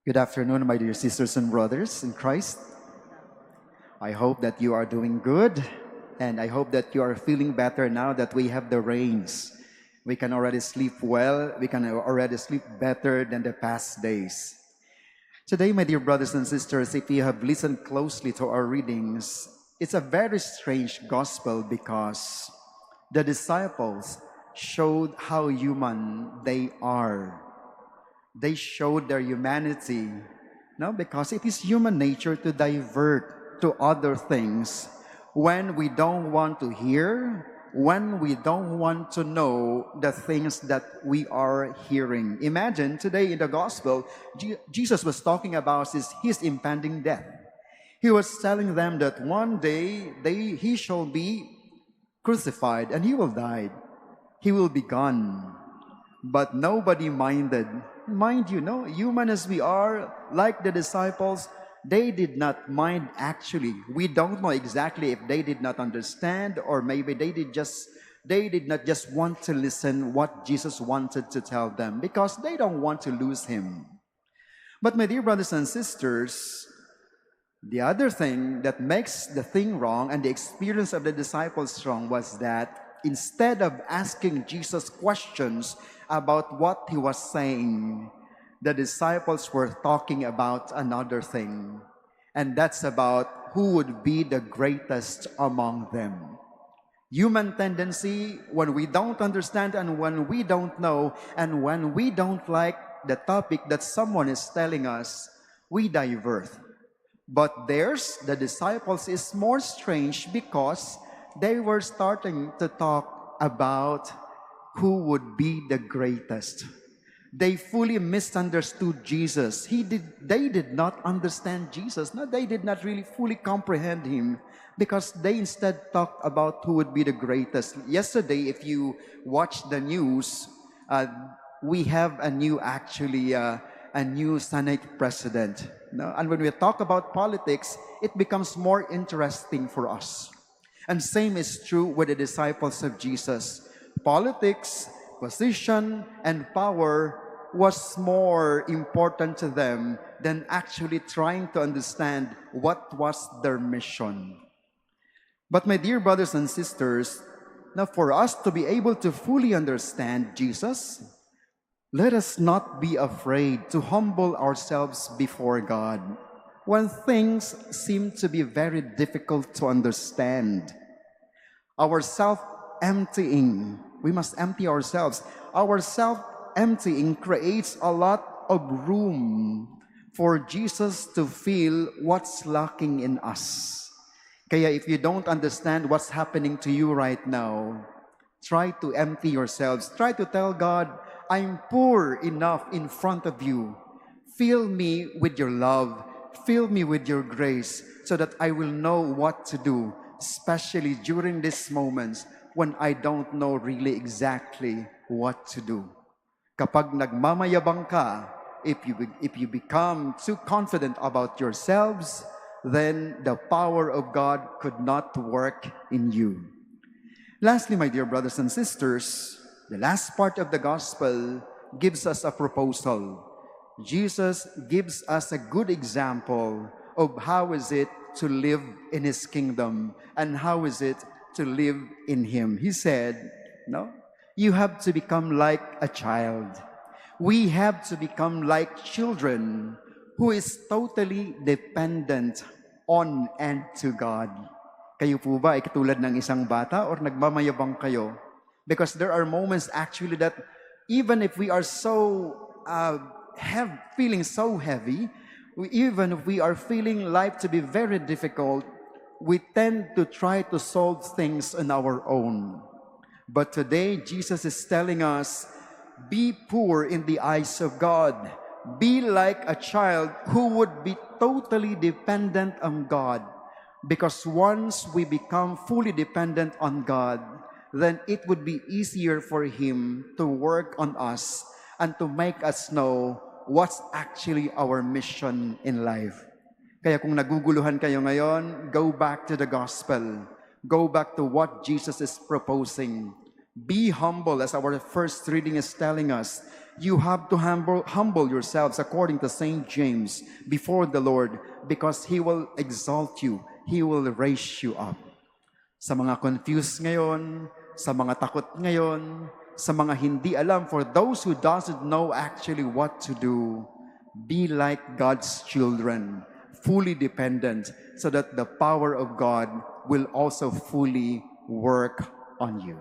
Good afternoon, my dear sisters and brothers in Christ. I hope that you are doing good, and I hope that you are feeling better now that we have the rains. We can already sleep well, we can already sleep better than the past days. Today, my dear brothers and sisters, if you have listened closely to our readings, it's a very strange gospel because the disciples showed how human they are. They showed their humanity, no, because it is human nature to divert to other things when we don't want to hear, when we don't want to know the things that we are hearing. Imagine today in the gospel, Jesus was talking about his impending death. He was telling them that one day he shall be crucified and he will die. He will be gone. But nobody minded. Mind you, no, human as we are, like the disciples, they did not mind actually. We don't know exactly if they did not understand or maybe they did not just want to listen what Jesus wanted to tell them because they don't want to lose him. But my dear brothers and sisters, the other thing that makes the thing wrong and the experience of the disciples wrong was that instead of asking Jesus questions about what he was saying, the disciples were talking about another thing. And that's about who would be the greatest among them. Human tendency, when we don't understand and when we don't know and when we don't like the topic that someone is telling us, we divert. But theirs, the disciples, is more strange because they were starting to talk about who would be the greatest. They fully misunderstood Jesus. They did not understand Jesus. No, they did not really fully comprehend him because they instead talked about who would be the greatest. Yesterday, if you watch the news, we have a new Senate president. No? And when we talk about politics, it becomes more interesting for us. And same is true with the disciples of Jesus. Politics, position, and power was more important to them than actually trying to understand what was their mission. But my dear brothers and sisters, now for us to be able to fully understand Jesus, let us not be afraid to humble ourselves before God when things seem to be very difficult to understand. Our self-emptying, we must empty ourselves. Our self-emptying creates a lot of room for Jesus to feel what's lacking in us. Kaya if you don't understand what's happening to you right now, try to empty yourselves. Try to tell God, I'm poor enough in front of you. Fill me with your love. Fill me with your grace so that I will know what to do, especially during these moments when I don't know really exactly what to do. Kapag nagmamayabang ka, if you become too confident about yourselves, then the power of God could not work in you. Lastly, my dear brothers and sisters, the last part of the gospel gives us a proposal. Jesus gives us a good example of how is it to live in his kingdom and how is it to live in him. He said, no, you have to become like a child. We have to become like children who is totally dependent on and to God. Kayo po ba ay katulad ng isang bata or nagmamayabang kayo? Because there are moments actually that even if we are feeling so heavy, even if we are feeling life to be very difficult, we tend to try to solve things on our own. But today, Jesus is telling us, be poor in the eyes of God. Be like a child who would be totally dependent on God. Because once we become fully dependent on God, then it would be easier for him to work on us and to make us know what's actually our mission in life. Kaya kung naguguluhan kayo ngayon, go back to the gospel. Go back to what Jesus is proposing. Be humble, as our first reading is telling us. You have to humble yourselves according to St. James before the Lord, because He will exalt you. He will raise you up. Sa mga confused ngayon, sa mga takot ngayon, sa mga hindi alam, for those who doesn't know actually what to do, be like God's children, fully dependent, so that the power of God will also fully work on you.